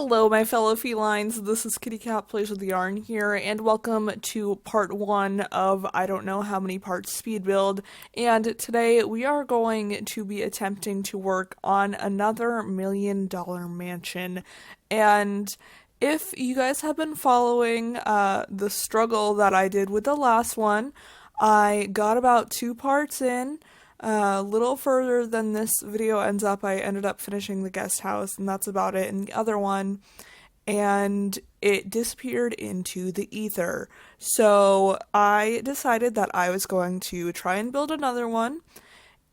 Hello, my fellow felines. This is KittyCatPWYarn here, and welcome to part 1 of I don't know how many parts speed build. And today we are going to be attempting to work on another $1 million mansion. And if you guys have been following the struggle that I did with the last one, I got about 2 parts in. A little further than this video ends up. I ended up finishing the guest house, and that's about it in the other one, and it disappeared into the ether. So I decided that I was going to try and build another one,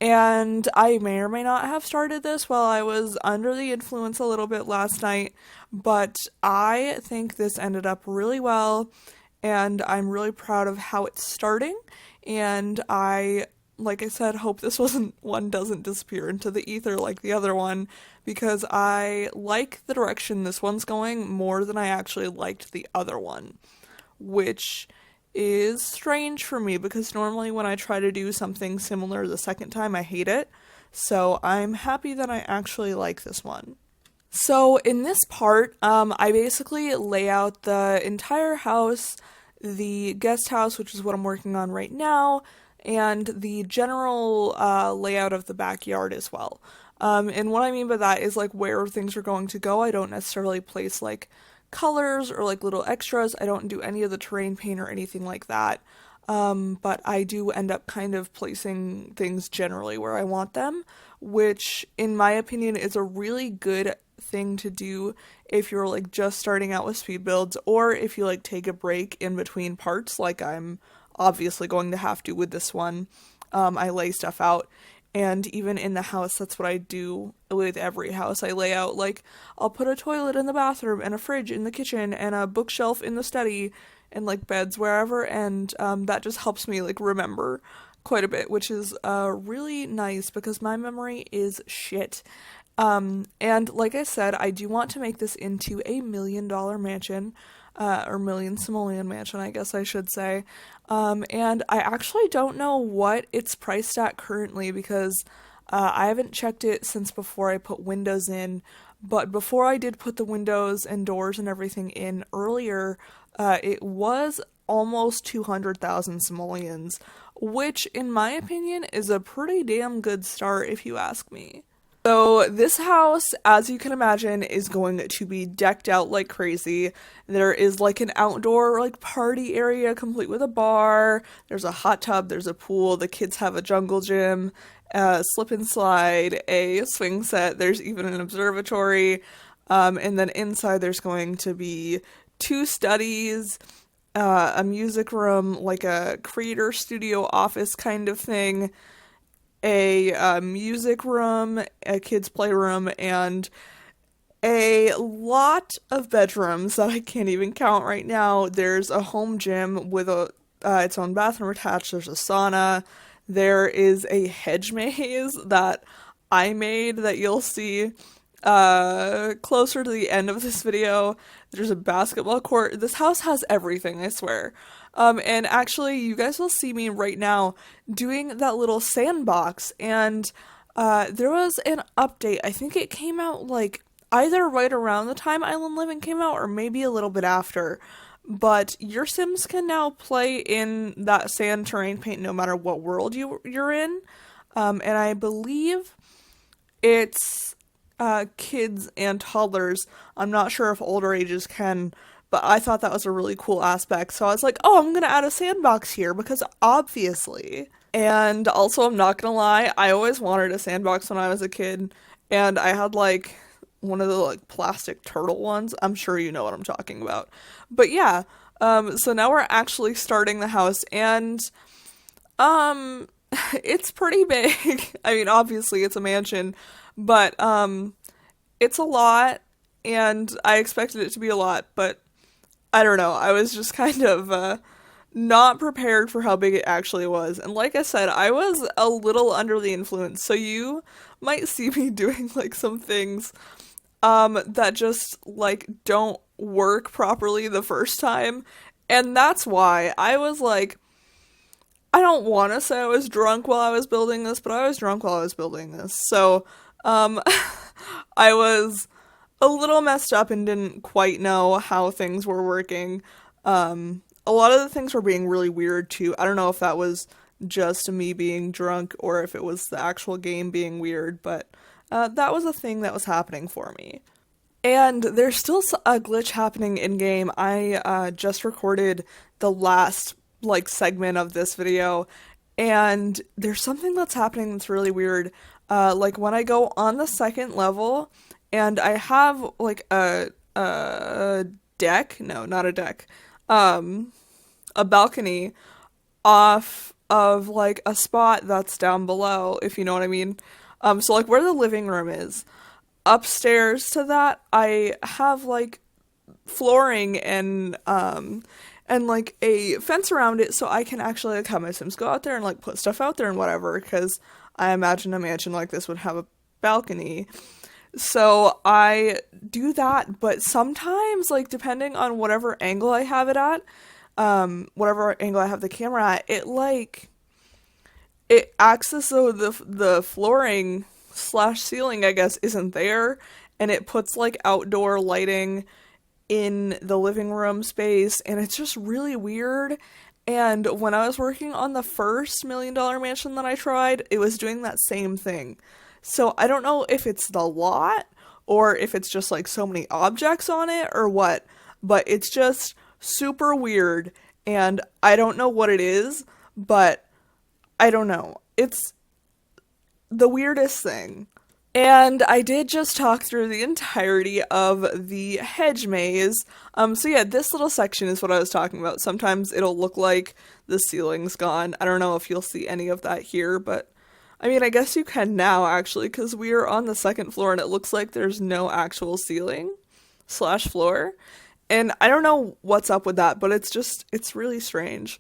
and I may or may not have started this while I was under the influence a little bit last night, but I think this ended up really well, and I'm really proud of how it's starting, and like I said, hope this one doesn't disappear into the ether like the other one, because I like the direction this one's going more than I actually liked the other one, which is strange for me because normally when I try to do something similar the second time, I hate it. So I'm happy that I actually like this one. So in this part, I basically lay out the entire house, the guest house, which is what I'm working on right now, and the general layout of the backyard as well. And what I mean by that is like where things are going to go. I don't necessarily place like colors or like little extras. I don't do any of the terrain paint or anything like that. But I do end up kind of placing things generally where I want them, which in my opinion is a really good thing to do if you're like just starting out with speed builds, or if you like take a break in between parts like I'm obviously going to have to with this one. I lay stuff out, and even in the house, that's what I do with every house. I lay out, like, I'll put a toilet in the bathroom, and a fridge in the kitchen, and a bookshelf in the study, and like beds wherever, and that just helps me like remember quite a bit, which is really nice because my memory is shit. And like I said, I do want to make this into a $1 million mansion, or million simoleon mansion, I guess I should say. And I actually don't know what it's priced at currently because I haven't checked it since before I put windows in, but before I did put the windows and doors and everything in earlier, it was almost 200,000 simoleons, which in my opinion is a pretty damn good start if you ask me. So this house, as you can imagine, is going to be decked out like crazy. There is like an outdoor like party area complete with a bar, there's a hot tub, there's a pool, the kids have a jungle gym, a slip and slide, a swing set, there's even an observatory, and then inside there's going to be 2 studies, a music room, like a creator studio office kind of thing, a music room, a kids playroom, and a lot of bedrooms that I can't even count right now. There's a home gym with its own bathroom attached. There's a sauna. There is a hedge maze that I made that you'll see closer to the end of this video. There's a basketball court. This house has everything, I swear. And actually, you guys will see me right now doing that little sandbox, and there was an update. I think it came out like either right around the time Island Living came out or maybe a little bit after, but your Sims can now play in that sand terrain paint no matter what world you're in, and I believe it's kids and toddlers. I'm not sure if older ages can, but I thought that was a really cool aspect, so I was like, oh, I'm gonna add a sandbox here, because obviously. And also, I'm not gonna lie, I always wanted a sandbox when I was a kid, and I had, like, one of the, like, plastic turtle ones. I'm sure you know what I'm talking about. But yeah, so now we're actually starting the house, and, it's pretty big. I mean, obviously, it's a mansion, but, it's a lot, and I expected it to be a lot, but I don't know, I was just kind of, not prepared for how big it actually was, and like I said, I was a little under the influence, so you might see me doing, like, some things, that just, like, don't work properly the first time, and that's why I was, like, I don't want to say I was drunk while I was building this, but I was drunk while I was building this, so, I was a little messed up and didn't quite know how things were working. A lot of the things were being really weird too. I don't know if that was just me being drunk or if it was the actual game being weird, but that was a thing that was happening for me. And there's still a glitch happening in game. I just recorded the last like segment of this video, and there's something that's happening that's really weird. Like when I go on the second level, and I have like a deck, no, not a deck, a balcony off of like a spot that's down below, if you know what I mean. So like where the living room is, upstairs to that, I have like flooring and like a fence around it so I can actually like have my Sims go out there and like put stuff out there and whatever, because I imagine a mansion like this would have a balcony. So I do that, but sometimes like depending on whatever angle I have it at, whatever angle I have the camera at, it acts as though the flooring slash ceiling, I guess, isn't there, and it puts like outdoor lighting in the living room space, and it's just really weird. And when I was working on the first $1 million mansion that I tried, it was doing that same thing. So I don't know if it's the lot or if it's just like so many objects on it or what, but it's just super weird, and I don't know what it is, but I don't know. It's the weirdest thing. And I did just talk through the entirety of the hedge maze. So yeah, this little section is what I was talking about. Sometimes it'll look like the ceiling's gone. I don't know if you'll see any of that here, but I mean, I guess you can now actually, because we are on the second floor and it looks like there's no actual ceiling slash floor. And I don't know what's up with that, but it's really strange.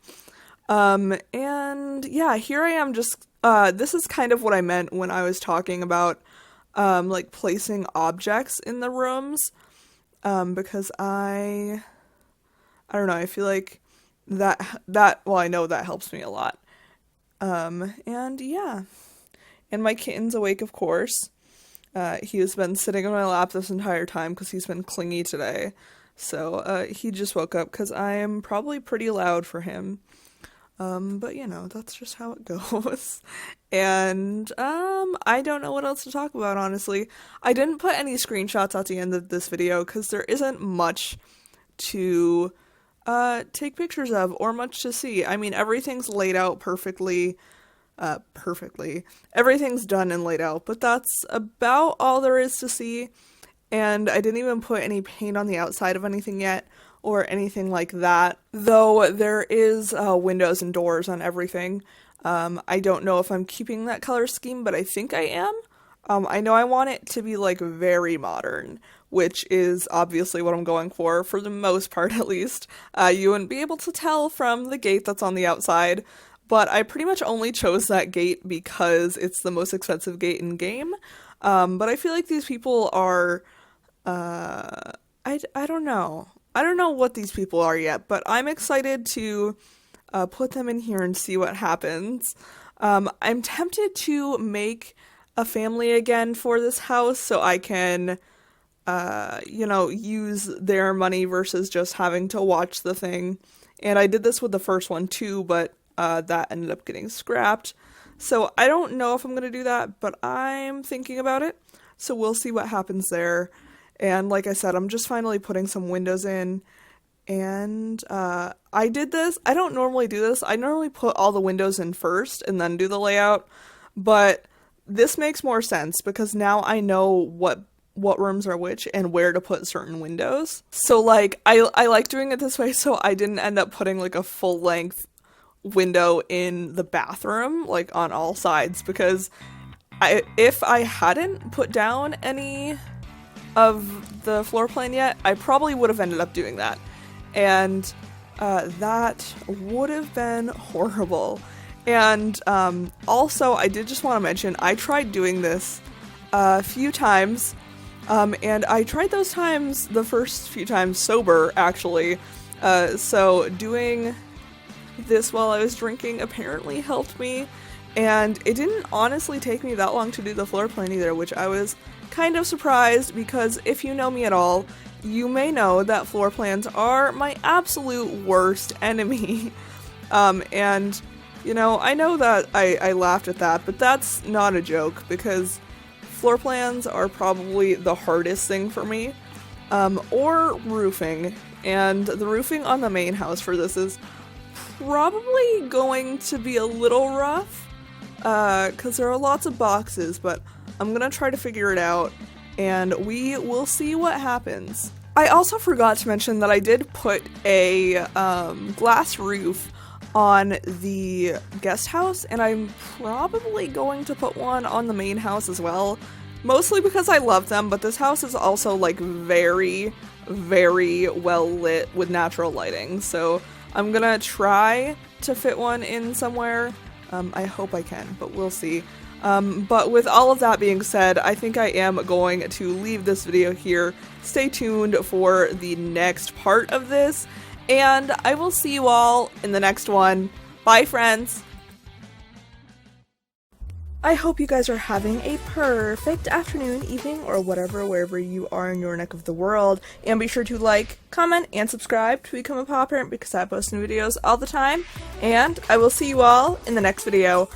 And yeah, here I am just, this is kind of what I meant when I was talking about like placing objects in the rooms, because I don't know, I feel like that, well, I know that helps me a lot. And yeah, and my kitten's awake, of course. He has been sitting on my lap this entire time because he's been clingy today. So, he just woke up because I am probably pretty loud for him. But you know, that's just how it goes. And, I don't know what else to talk about, honestly. I didn't put any screenshots at the end of this video because there isn't much to, take pictures of or much to see. I mean, everything's laid out perfectly. Everything's done and laid out, but that's about all there is to see. And I didn't even put any paint on the outside of anything yet, or anything like that, though there is windows and doors on everything. I don't know if I'm keeping that color scheme, but I think I am. I know I want it to be like very modern, which is obviously what I'm going for the most part at least. You wouldn't be able to tell from the gate that's on the outside, but I pretty much only chose that gate because it's the most expensive gate in game. But I feel like these people are, I don't know. I don't know what these people are yet, but I'm excited to put them in here and see what happens. I'm tempted to make a family again for this house so I can, you know, use their money versus just having to watch the thing. And I did this with the first one too, but that ended up getting scrapped. So I don't know if I'm going to do that, but I'm thinking about it. So we'll see what happens there. And like I said, I'm just finally putting some windows in, and I did this. I don't normally do this. I normally put all the windows in first and then do the layout, but this makes more sense because now I know what rooms are which and where to put certain windows. So like, I like doing it this way so I didn't end up putting like a full length window in the bathroom, like on all sides, because if I hadn't put down any of the floor plan yet, I probably would have ended up doing that. And that would have been horrible. And also, I did just want to mention, I tried doing this a few times, and I tried those times, the first few times sober, actually. So doing this while I was drinking apparently helped me. And it didn't honestly take me that long to do the floor plan either, which I was kind of surprised because if you know me at all, you may know that floor plans are my absolute worst enemy. And, you know, I know that I laughed at that, but that's not a joke because floor plans are probably the hardest thing for me. Or roofing. And the roofing on the main house for this is probably going to be a little rough, because there are lots of boxes, but I'm gonna try to figure it out, and we will see what happens. I also forgot to mention that I did put a glass roof on the guest house, and I'm probably going to put one on the main house as well, mostly because I love them, but this house is also like very, very well lit with natural lighting, so I'm gonna try to fit one in somewhere. I hope I can, but we'll see. But with all of that being said, I think I am going to leave this video here. Stay tuned for the next part of this, and I will see you all in the next one. Bye, friends! I hope you guys are having a perfect afternoon, evening, or whatever, wherever you are in your neck of the world. And be sure to like, comment, and subscribe to become a paw parent because I post new videos all the time. And I will see you all in the next video.